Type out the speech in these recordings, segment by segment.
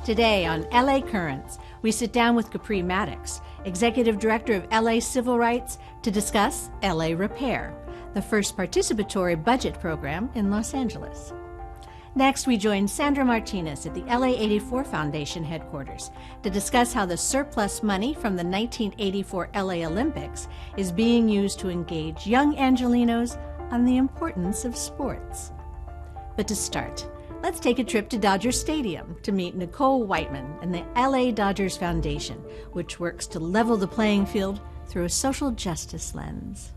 Today on LA Currents, we sit down with Capri Maddox, Executive Director of LA Civil Rights, to discuss LAREPAIR, the first participatory budget program in Los Angeles. Next, we join Sandra Martinez at the LA84 Foundation headquarters to discuss how the surplus money from the 1984 LA Olympics is being used to engage young Angelenos on the importance of sports. But to start, let's take a trip to Dodger Stadium to meet Nicole Whiteman and the LA Dodgers Foundation, which works to level the playing field through a social justice lens.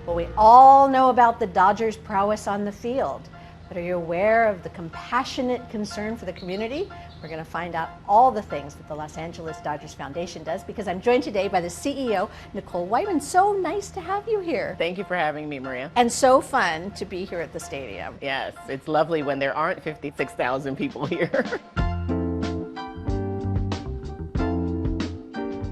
Well, we all know about the Dodgers' prowess on the field, but are you aware of the compassionate concern for the community? We're going to find out all the things that the Los Angeles Dodgers Foundation does, because I'm joined today by the CEO, Nicole Whiteman. So nice to have you here. Thank you for having me, Maria. And so fun to be here at the stadium. Yes, it's lovely when there aren't 56,000 people here.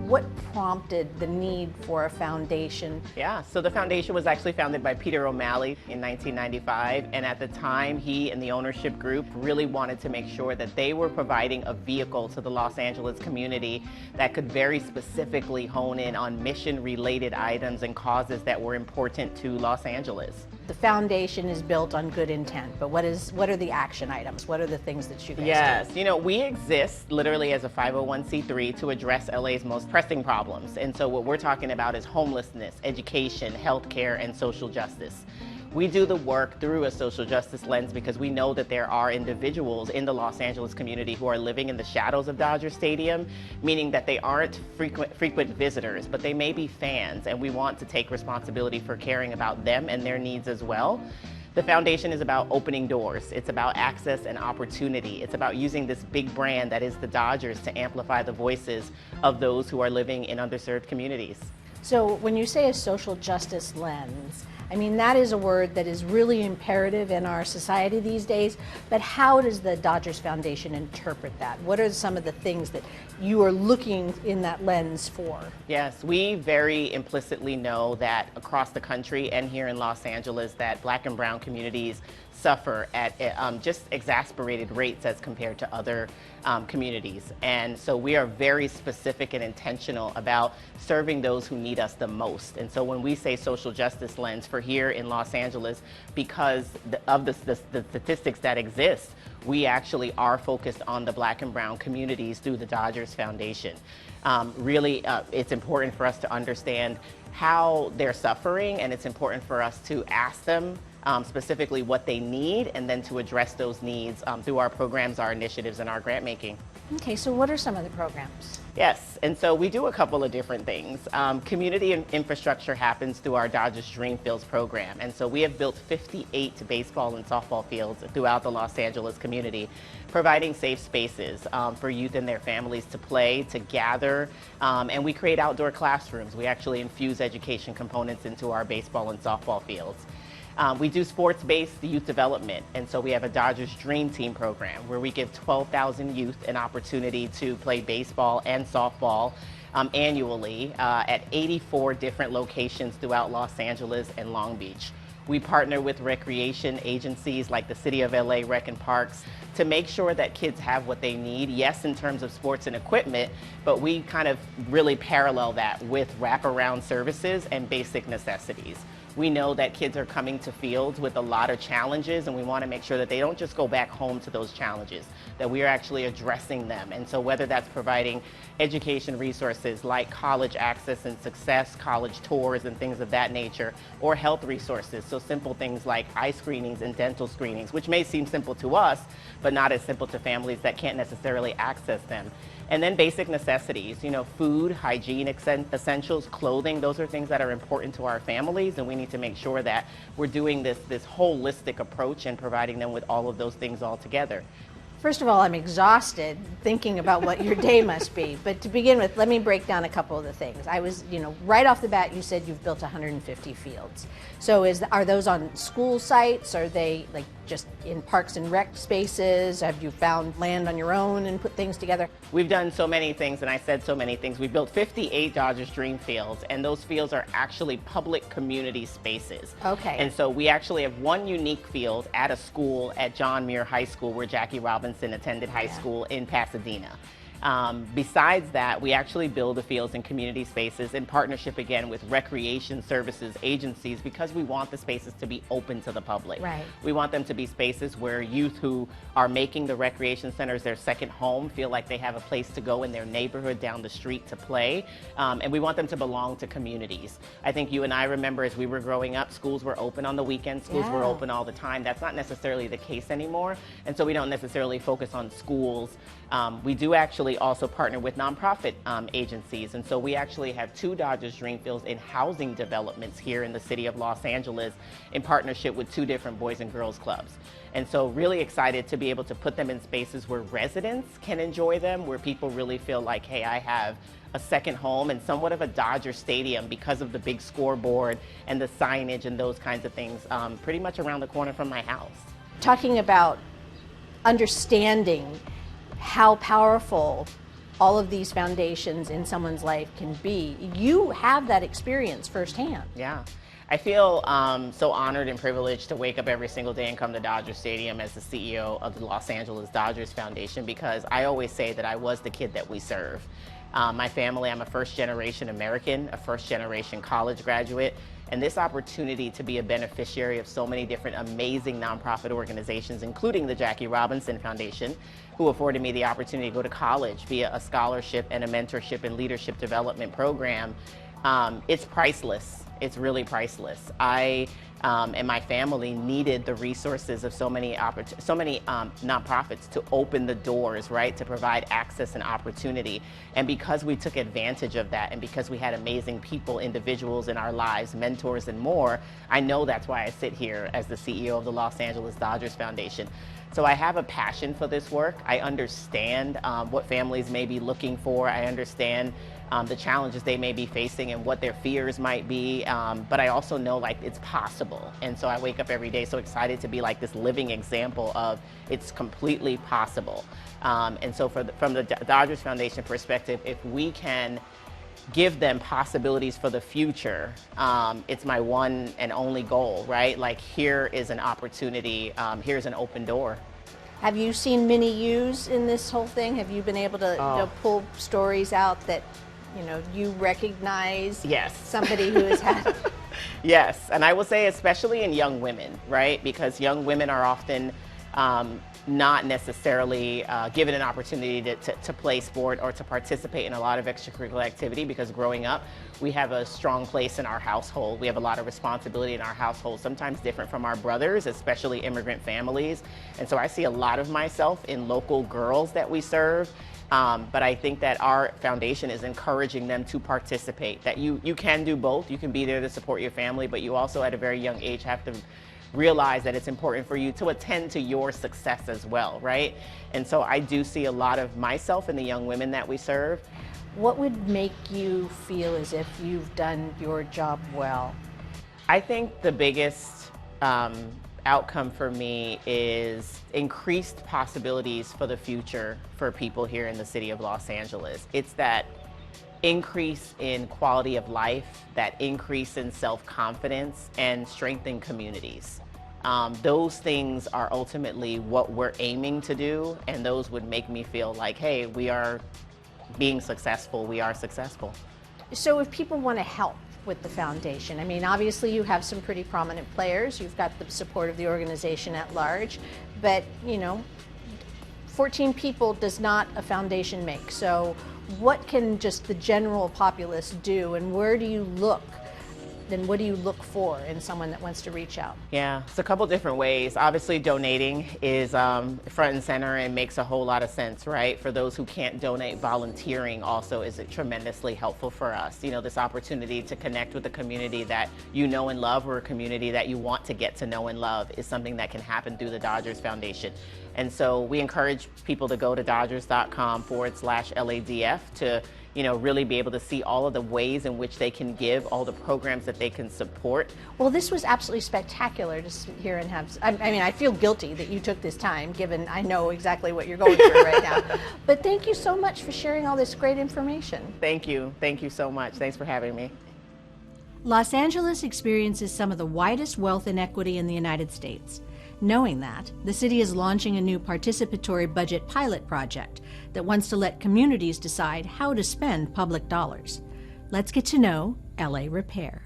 What prompted the need for a foundation? Yeah, so the foundation was actually founded by Peter O'Malley in 1995, and at the time he and the ownership group really wanted to make sure that they were providing a vehicle to the Los Angeles community that could very specifically hone in on mission-related items and causes that were important to Los Angeles. The foundation is built on good intent, but what are the action items? What are the things that you guys do? Yes, you know, we exist literally as a 501c3 to address LA's most pressing problems. And so what we're talking about is homelessness, education, healthcare, and social justice. We do the work through a social justice lens because we know that there are individuals in the Los Angeles community who are living in the shadows of Dodger Stadium, meaning that they aren't frequent visitors, but they may be fans, and we want to take responsibility for caring about them and their needs as well. The foundation is about opening doors. It's about access and opportunity. It's about using this big brand that is the Dodgers to amplify the voices of those who are living in underserved communities. So when you say a social justice lens, I mean, that is a word that is really imperative in our society these days, but how does the Dodgers Foundation interpret that? What are some of the things that you are looking in that lens for? Yes, we very implicitly know that across the country and here in Los Angeles that Black and brown communities suffer at just exasperated rates as compared to other communities. And so we are very specific and intentional about serving those who need us the most. And so when we say social justice lens for here in Los Angeles, because of the statistics that exist, we actually are focused on the Black and brown communities through the Dodgers Foundation. Really, it's important for us to understand how they're suffering, and it's important for us to ask them specifically what they need, and then to address those needs through our programs, our initiatives, and our grant making. Okay, so what are some of the programs? Yes, and so we do a couple of different things. Community infrastructure happens through our Dodgers Dream Fields program, and so we have built 58 baseball and softball fields throughout the Los Angeles community, providing safe spaces for youth and their families to play, to gather, and we create outdoor classrooms. We actually infuse education components into our baseball and softball fields. We do sports-based youth development, and so we have a Dodgers Dream Team program where we give 12,000 youth an opportunity to play baseball and softball annually at 84 different locations throughout Los Angeles and Long Beach. We partner with recreation agencies like the City of LA Rec and Parks to make sure that kids have what they need, yes, in terms of sports and equipment, but we kind of really parallel that with wraparound services and basic necessities. We know that kids are coming to fields with a lot of challenges, and we want to make sure that they don't just go back home to those challenges, that we are actually addressing them. And so whether that's providing education resources like college access and success, college tours and things of that nature, or health resources, so simple things like eye screenings and dental screenings, which may seem simple to us, but not as simple to families that can't necessarily access them. And then basic necessities, you know, food, hygiene essentials, clothing, those are things that are important to our families, and we need to make sure that we're doing this holistic approach and providing them with all of those things all together. First of all, I'm exhausted thinking about what your day must be. But to begin with, let me break down a couple of the things. I was, right off the bat, you said you've built 150 fields. So are those on school sites? Are they like just in parks and rec spaces? Have you found land on your own and put things together? We've done so many things, and I said so many things. We've built 58 Dodgers Dream Fields, and those fields are actually public community spaces. Okay. And so we actually have one unique field at a school at John Muir High School, where Jackie Robinson attended high school in Pasadena. Besides that, we actually build the fields in community spaces in partnership again with recreation services agencies, because we want the spaces to be open to the public. Right. We want them to be spaces where youth who are making the recreation centers their second home feel like they have a place to go in their neighborhood down the street to play. And we want them to belong to communities. I think you and I remember as we were growing up, schools were open on the weekends, schools were open all the time. That's not necessarily the case anymore. And so we don't necessarily focus on schools. We do actually also partner with nonprofit agencies, and so we actually have 2 Dodgers Dream Fields in housing developments here in the city of Los Angeles in partnership with 2 different boys and girls clubs. And so really excited to be able to put them in spaces where residents can enjoy them, where people really feel like, hey, I have a second home and somewhat of a Dodger stadium because of the big scoreboard and the signage and those kinds of things pretty much around the corner from my house. Talking about understanding how powerful all of these foundations in someone's life can be. You have that experience firsthand. Yeah. I feel so honored and privileged to wake up every single day and come to Dodger Stadium as the CEO of the Los Angeles Dodgers Foundation, because I always say that I was the kid that we serve. My family, I'm a first-generation American, a first-generation college graduate, and this opportunity to be a beneficiary of so many different amazing nonprofit organizations, including the Jackie Robinson Foundation, who afforded me the opportunity to go to college via a scholarship and a mentorship and leadership development program, it's priceless. It's really priceless. I and my family needed the resources of so many nonprofits to open the doors, right, to provide access and opportunity. And because we took advantage of that, and because we had amazing people, individuals in our lives, mentors and more, I know that's why I sit here as the CEO of the Los Angeles Dodgers Foundation. So I have a passion for this work. I understand what families may be looking for. I understand the challenges they may be facing and what their fears might be, but I also know like it's possible. And so I wake up every day so excited to be like this living example of it's completely possible. And so from the Dodgers Foundation perspective, if we can give them possibilities for the future, it's my one and only goal, right? Like, here is an opportunity, here's an open door. Have you seen many yous in this whole thing? Have you been able to, pull stories out that you recognize? Yes. Somebody who has had? Yes, and I will say especially in young women, right? Because young women are often not necessarily given an opportunity to play sport or to participate in a lot of extracurricular activity, because growing up, we have a strong place in our household. We have a lot of responsibility in our household, sometimes different from our brothers, especially immigrant families. And so I see a lot of myself in local girls that we serve. But I think that our foundation is encouraging them to participate, that you can do both. You can be there to support your family, but you also at a very young age have to realize that it's important for you to attend to your success as well, right? And so I do see a lot of myself in the young women that we serve. What would make you feel as if you've done your job well? I think the biggest outcome for me is increased possibilities for the future for people here in the city of Los Angeles. It's that increase in quality of life, that increase in self-confidence, and strengthen communities. Those things are ultimately what we're aiming to do, and those would make me feel like, hey, we are being successful, we are successful. So if people want to help with the foundation, I mean, obviously you have some pretty prominent players, you've got the support of the organization at large, but 14 people does not a foundation make. So what can just the general populace do, and where do you look? Then what do you look for in someone that wants to reach out? Yeah, it's a couple different ways. Obviously, donating is front and center and makes a whole lot of sense, right? For those who can't donate, volunteering also is tremendously helpful for us. This opportunity to connect with a community that you know and love, or a community that you want to get to know and love, is something that can happen through the Dodgers Foundation. And so we encourage people to go to Dodgers.com/LADF to really be able to see all of the ways in which they can give, all the programs that they can support. Well, this was absolutely spectacular to sit here and have, I mean, I feel guilty that you took this time, given I know exactly what you're going through right now. But thank you so much for sharing all this great information. Thank you. Thank you so much. Thanks for having me. Los Angeles experiences some of the widest wealth inequity in the United States. Knowing that, the city is launching a new participatory budget pilot project that wants to let communities decide how to spend public dollars. Let's get to know LAREPAIR.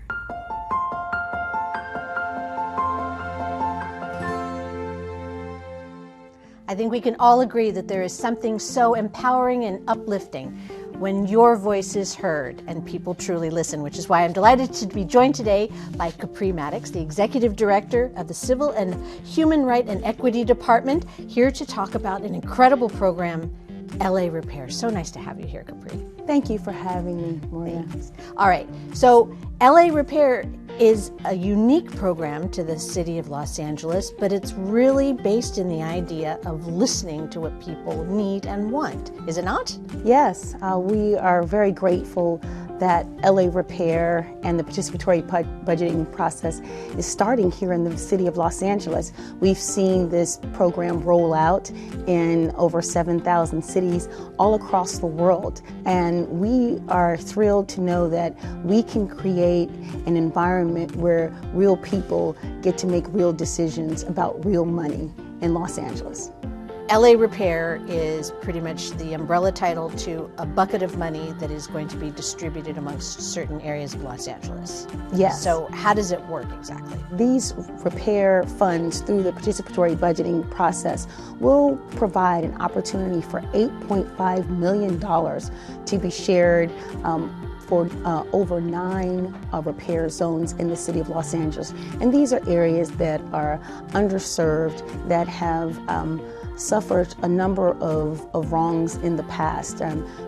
I think we can all agree that there is something so empowering and uplifting when your voice is heard and people truly listen, which is why I'm delighted to be joined today by Capri Maddox, the Executive Director of the Civil and Human Right and Equity Department, here to talk about an incredible program, LAREPAIR. So nice to have you here, Capri. Thank you for having me, Maria. Thanks. All right, so LAREPAIR is a unique program to the city of Los Angeles, but it's really based in the idea of listening to what people need and want. Is it not? Yes, we are very grateful that LAREPAIR and the participatory budgeting process is starting here in the city of Los Angeles. We've seen this program roll out in over 7,000 cities all across the world, and we are thrilled to know that we can create an environment where real people get to make real decisions about real money in Los Angeles. LAREPAIR is pretty much the umbrella title to a bucket of money that is going to be distributed amongst certain areas of Los Angeles. Yes. So how does it work exactly? These repair funds through the participatory budgeting process will provide an opportunity for $8.5 million to be shared for over 9 repair zones in the city of Los Angeles. And these are areas that are underserved, that have suffered a number of wrongs in the past.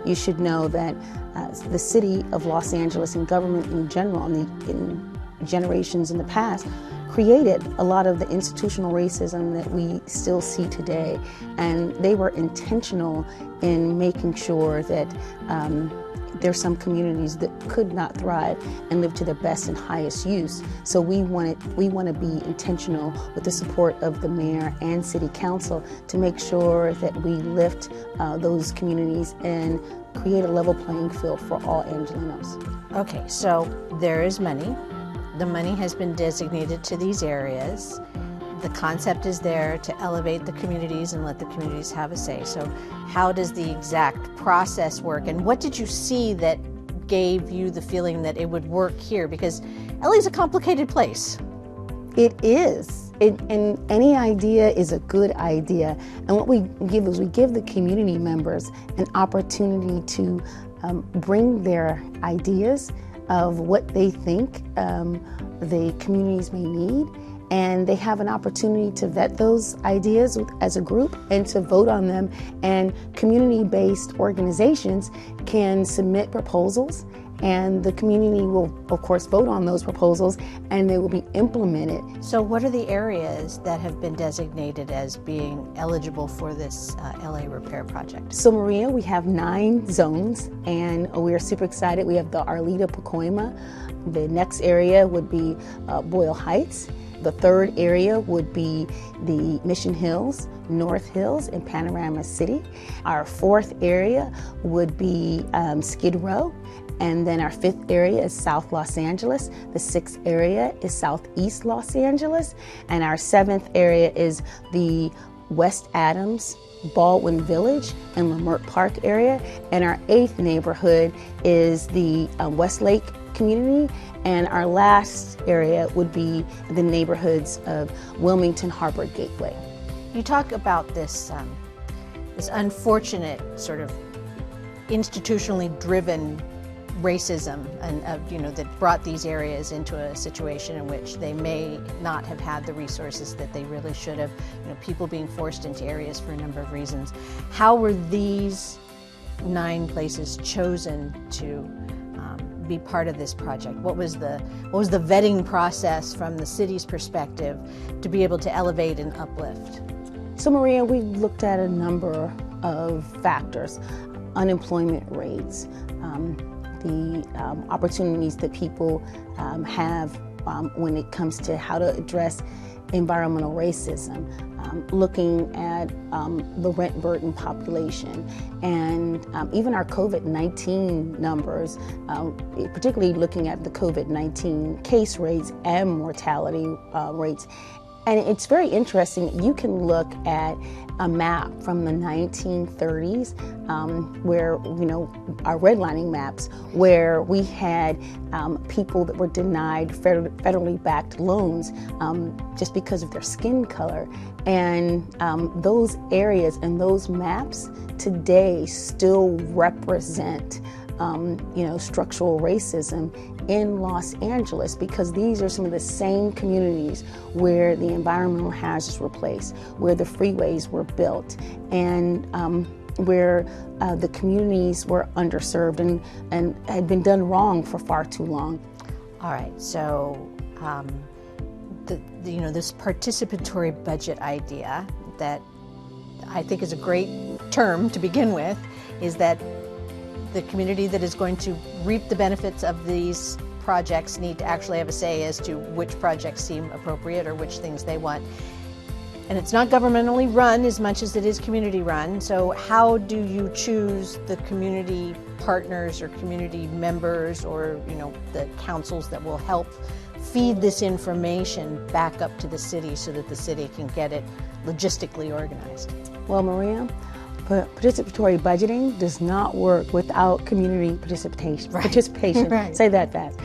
You should know that the city of Los Angeles and government in general, in generations in the past, created a lot of the institutional racism that we still see today. And they were intentional in making sure that there's some communities that could not thrive and live to their best and highest use. So we want to be intentional with the support of the mayor and city council to make sure that we lift those communities and create a level playing field for all Angelenos. Okay, so there is money. The money has been designated to these areas. The concept is there to elevate the communities and let the communities have a say. So how does the exact process work, and what did you see that gave you the feeling that it would work here? Because LA is a complicated place. It is. And any idea is a good idea. And what we give is we give the community members an opportunity to bring their ideas of what they think the communities may need. And they have an opportunity to vet those ideas as a group and to vote on them. And community-based organizations can submit proposals, and the community will, of course, vote on those proposals, and they will be implemented. So what are the areas that have been designated as being eligible for this LAREPAIR project? So, Maria, we have 9 zones, and we are super excited. We have the Arleta Pacoima. The next area would be Boyle Heights. The third area would be the Mission Hills, North Hills, and Panorama City. Our fourth area would be Skid Row. And then our fifth area is South Los Angeles. The sixth area is Southeast Los Angeles. And our seventh area is the West Adams, Baldwin Village, and Leimert Park area. And our eighth neighborhood is the Westlake community. And our last area would be the neighborhoods of Wilmington Harbor Gateway. You talk about this, this unfortunate sort of institutionally driven racism, and that brought these areas into a situation in which they may not have had the resources that they really should have. People being forced into areas for a number of reasons. How were these 9 places chosen to be part of this project? What was the vetting process from the city's perspective to be able to elevate and uplift? So, Maria, we looked at a number of factors: unemployment rates, the opportunities that people have when it comes to how to address environmental racism, looking at the rent burden population, and even our COVID-19 numbers, particularly looking at the COVID-19 case rates and mortality rates. And it's very interesting. You can look at a map from the 1930s, where, our redlining maps, where we had people that were denied federally backed loans just because of their skin color. And those areas and those maps today still represent structural racism in Los Angeles, because these are some of the same communities where the environmental hazards were placed, where the freeways were built, and where the communities were underserved and had been done wrong for far too long. All right, so this participatory budget idea that I think is a great term to begin with, is that the community that is going to reap the benefits of these projects need to actually have a say as to which projects seem appropriate or which things they want. And it's not governmentally run as much as it is community run. So how do you choose the community partners or community members or the councils that will help feed this information back up to the city so that the city can get it logistically organized? Well, Maria, participatory budgeting does not work without community participation. Right. Say that fast.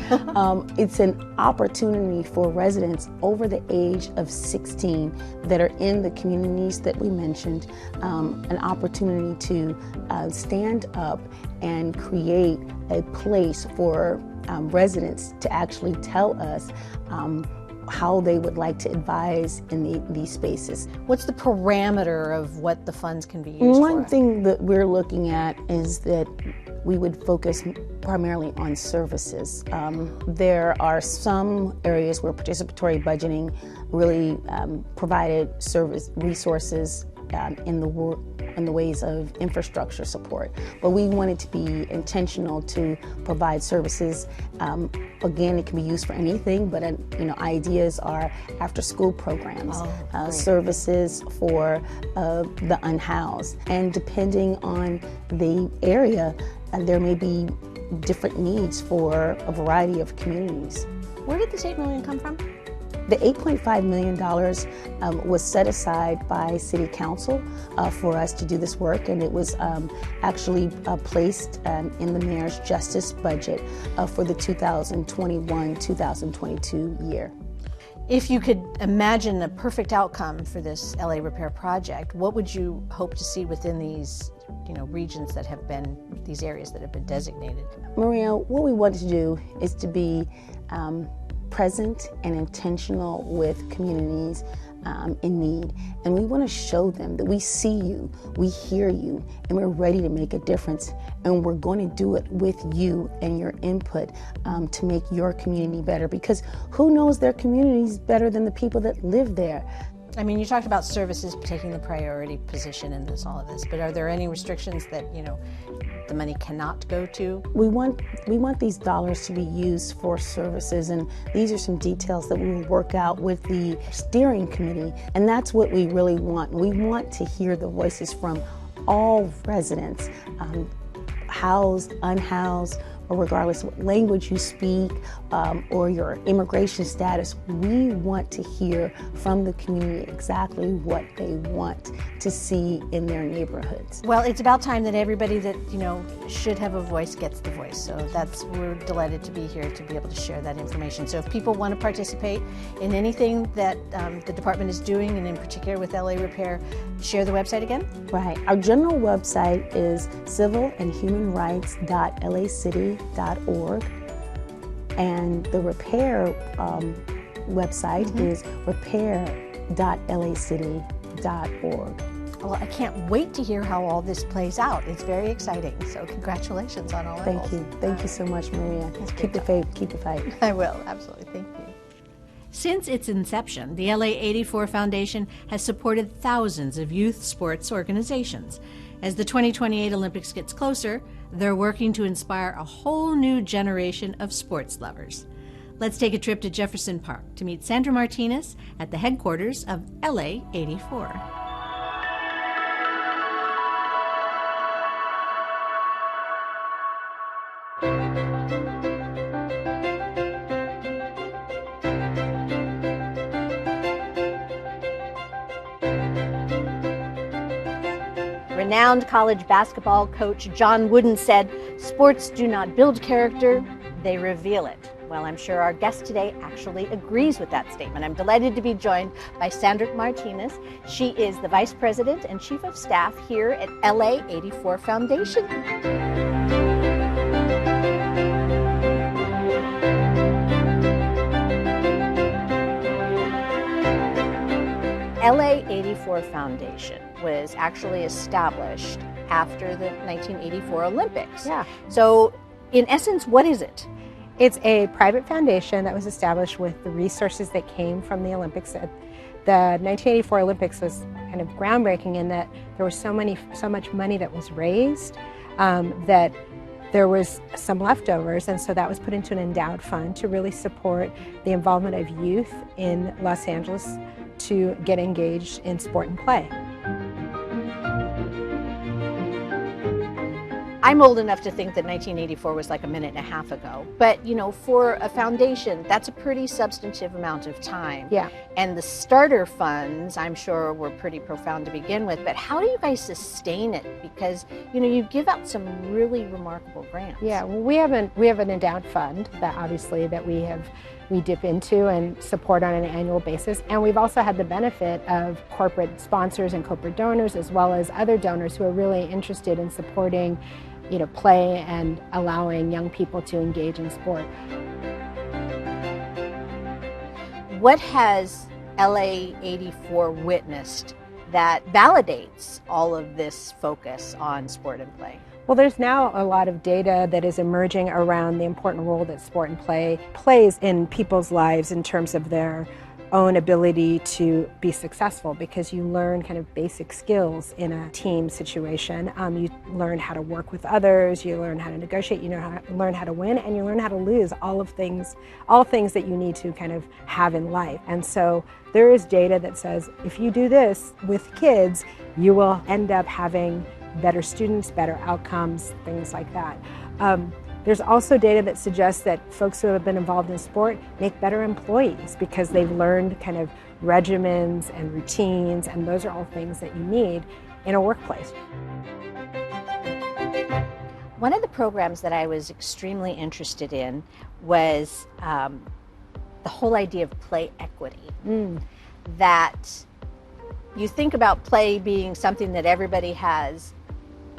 It's an opportunity for residents over the age of 16 that are in the communities that we mentioned, an opportunity to stand up and create a place for residents to actually tell us how they would like to advise in these spaces. What's the parameter of what the funds can be used for? One thing that we're looking at is that we would focus primarily on services. There are some areas where participatory budgeting really provided service resources in the ways of infrastructure support, but we wanted to be intentional to provide services. Again, it can be used for anything, but ideas are after-school programs, services for the unhoused, and depending on the area, there may be different needs for a variety of communities. Where did this $8 million come from? The $8.5 million was set aside by City Council for us to do this work, and it was actually placed in the Mayor's Justice budget for the 2021-2022 year. If you could imagine a perfect outcome for this LA Repair project, what would you hope to see within these regions that have been, these areas that have been designated? Maria, what we want to do is to be present and intentional with communities in need. And we want to show them that we see you, we hear you, and we're ready to make a difference. And we're going to do it with you and your input to make your community better, because who knows their communities better than the people that live there? I mean, you talked about services taking the priority position in all of this, but are there any restrictions that, the money cannot go to? We want these dollars to be used for services, and these are some details that we will work out with the steering committee, and that's what we really want. We want to hear the voices from all residents, housed, unhoused, or regardless of what language you speak or your immigration status. We want to hear from the community exactly what they want to see in their neighborhoods. Well, it's about time that everybody that should have a voice gets the voice. So we're delighted to be here to be able to share that information. So if people want to participate in anything that the department is doing, and in particular with LA Repair, share the website again. Right. Our general website is civilandhumanrights.lacity.org, and the repair website is repair.lacity.org. Well, I can't wait to hear how all this plays out. It's very exciting. So congratulations on all of it. Thank you. Thank you so much, Maria. Keep the faith. Keep the fight. I will. Absolutely. Thank you. Since its inception, the LA84 Foundation has supported thousands of youth sports organizations. As the 2028 Olympics gets closer, They're working to inspire a whole new generation of sports lovers. Let's take a trip to Jefferson Park to meet Sandra Martinez at the headquarters of LA84. Renowned college basketball coach John Wooden said, "Sports do not build character, they reveal it." Well, I'm sure our guest today actually agrees with that statement. I'm delighted to be joined by Sandra Martinez. She is the Vice President and Chief of Staff here at LA84 Foundation. LA84 Foundation was actually established after the 1984 Olympics. Yeah. So, in essence, what is it? It's a private foundation that was established with the resources that came from the Olympics. The 1984 Olympics was kind of groundbreaking in that there was so much money that was raised that there was some leftovers, and so that was put into an endowed fund to really support the involvement of youth in Los Angeles to get engaged in sport and play. I'm old enough to think that 1984 was like a minute and a half ago. But, you know, for a foundation, that's a pretty substantive amount of time. Yeah. And the starter funds, I'm sure, were pretty profound to begin with. But how do you guys sustain it? Because, you know, you give out some really remarkable grants. Yeah, well, we have an endowed fund that obviously that we dip into and support on an annual basis. And we've also had the benefit of corporate sponsors and corporate donors, as well as other donors who are really interested in supporting, you know, play and allowing young people to engage in sport. What has LA84 witnessed that validates all of this focus on sport and play? Well, there's now a lot of data that is emerging around the important role that sport and play plays in people's lives in terms of their own ability to be successful, because you learn kind of basic skills in a team situation. You learn how to work with others, you learn how to negotiate, you learn how to win, and you learn how to lose, all things that you need to kind of have in life. And so there is data that says if you do this with kids, you will end up having better students, better outcomes, things like that. There's also data that suggests that folks who have been involved in sport make better employees because they've learned kind of regimens and routines, and those are all things that you need in a workplace. One of the programs that I was extremely interested in was the whole idea of play equity. That you think about play being something that everybody has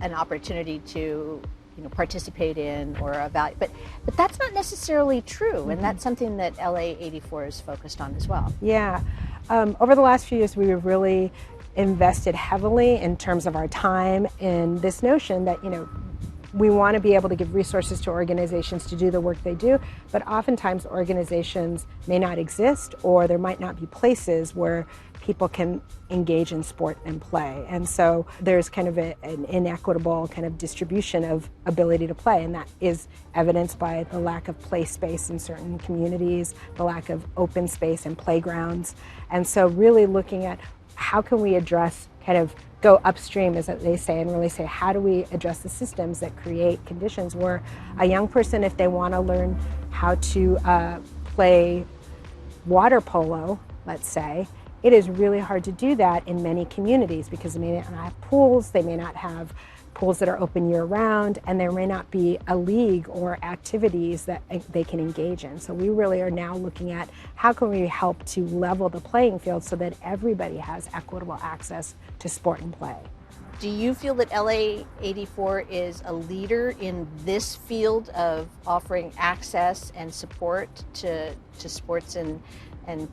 an opportunity to, you know, participate in or evaluate, but that's not necessarily true, and that's something that LA84 is focused on as well. Yeah, over the last few years, we have really invested heavily in terms of our time in this notion that, you know, we want to be able to give resources to organizations to do the work they do, but oftentimes organizations may not exist, or there might not be places where people can engage in sport and play. And so there's kind of an inequitable kind of distribution of ability to play, and that is evidenced by the lack of play space in certain communities, the lack of open space and playgrounds. And so really looking at how can we address, kind of go upstream, as they say, and really say, how do we address the systems that create conditions where a young person, if they want to learn how to play water polo, let's say, it is really hard to do that in many communities because they may not have pools, they may not have pools that are open year-round, and there may not be a league or activities that they can engage in. So we really are now looking at how can we help to level the playing field so that everybody has equitable access to sport and play. Do you feel that LA84 is a leader in this field of offering access and support to sports and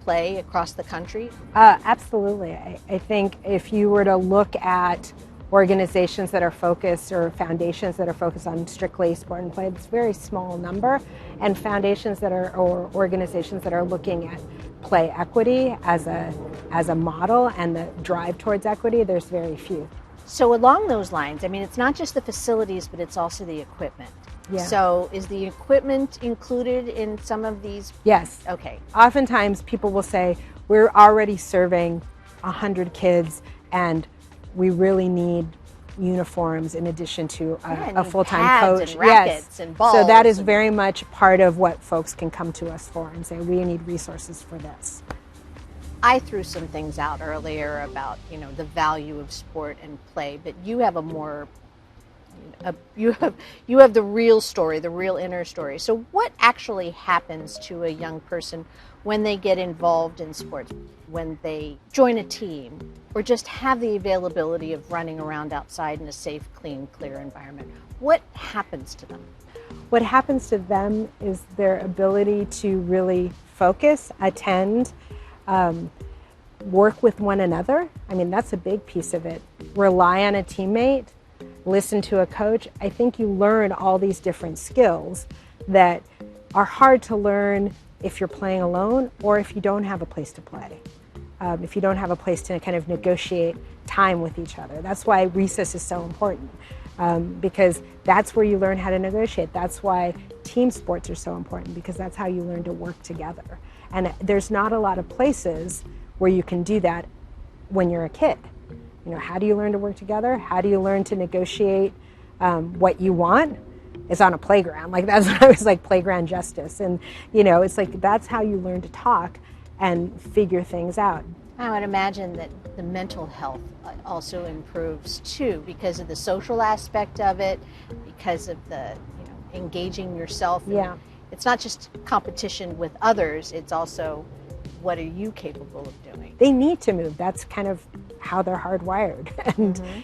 play across the country? Absolutely. I think if you were to look at organizations that are focused, or foundations that are focused on strictly sport and play, it's a very small number, and foundations that are, or organizations that are looking at play equity as a model and the drive towards equity, there's very few. So along those lines, I mean, it's not just the facilities, but it's also the equipment. Yeah. So is the equipment included in some of these? Yes. Okay. Oftentimes people will say, we're already serving 100 kids and we really need uniforms in addition to a full-time coach. And rackets and balls. So that is very much part of what folks can come to us for and say, we need resources for this. I threw some things out earlier about, you know, the value of sport and play, but you have a more, you have the real story, the real inner story. So what actually happens to a young person when they get involved in sports, when they join a team, or just have the availability of running around outside in a safe, clean, clear environment? What happens to them? What happens to them is their ability to really focus, attend, work with one another. I mean, that's a big piece of it. Rely on a teammate, listen to a coach. I think you learn all these different skills that are hard to learn if you're playing alone or if you don't have a place to play. If you don't have a place to kind of negotiate time with each other. That's why recess is so important, because that's where you learn how to negotiate. That's why team sports are so important, because that's how you learn to work together. And there's not a lot of places where you can do that when you're a kid. You know, how do you learn to work together? How do you learn to negotiate what you want? It's on a playground. Like, that's what I was like, playground justice. And, you know, it's like, that's how you learn to talk and figure things out. I would imagine that the mental health also improves too, because of the social aspect of it, because of the, you know, engaging yourself. Yeah. It's not just competition with others, it's also what are you capable of doing. They need to move. That's kind of how they're hardwired.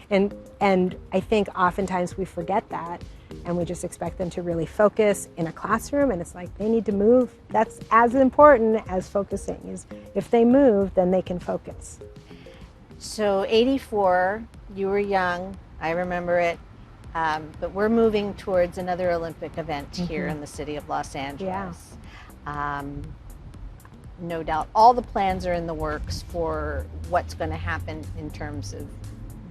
And I think oftentimes we forget that, and we just expect them to really focus in a classroom, and it's like they need to move. That's as important as focusing. Is if they move, then they can focus. So 84, you were young, I remember it, but we're moving towards another Olympic event here in the city of Los Angeles. Yeah. No doubt all the plans are in the works for what's going to happen in terms of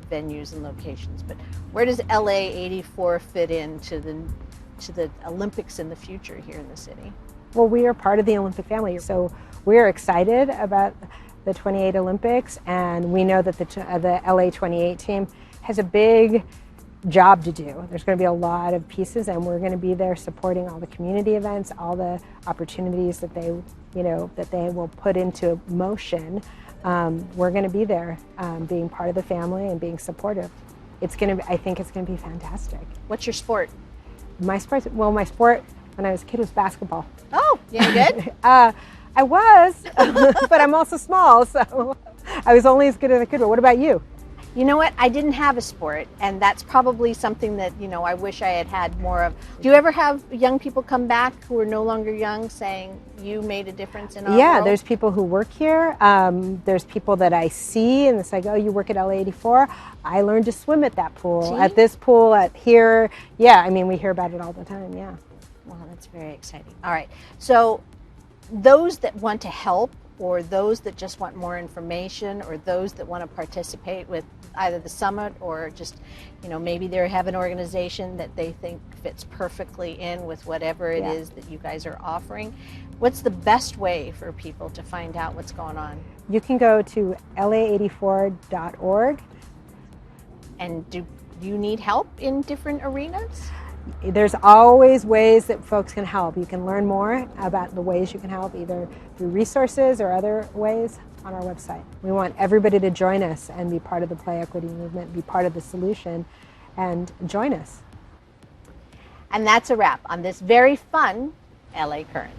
venues and locations, but where does LA84 fit into the Olympics in the future here in the city? Well, we are part of the Olympic family, so we're excited about the 28 Olympics, and we know that the LA28 team has a big job to do. There's going to be a lot of pieces, and we're going to be there supporting all the community events, all the opportunities that they, you know, that they will put into motion. We're going to be there, being part of the family and being supportive. It's going to be, I think it's going to be fantastic. What's your sport? My sport, well, my sport when I was a kid was basketball. Oh, you good? I was, but I'm also small, so I was only as good as I could. But what about you? You know what? I didn't have a sport, and that's probably something that, you know, I wish I had had more of. Do you ever have young people come back who are no longer young saying you made a difference in our world? There's people who work here. There's people that I see, and it's like, oh, you work at LA84? I learned to swim at that pool, at this pool, at here. Yeah, I mean, we hear about it all the time, yeah. Well, that's very exciting. All right, so those that want to help, or those that just want more information, or those that want to participate with either the summit or just, you know, maybe they have an organization that they think fits perfectly in with whatever it is that you guys are offering. What's the best way for people to find out what's going on? You can go to LA84.org. And do you need help in different arenas? There's always ways that folks can help. You can learn more about the ways you can help, either through resources or other ways, on our website. We want everybody to join us and be part of the play equity movement, be part of the solution, and join us. And that's a wrap on this very fun LA Current.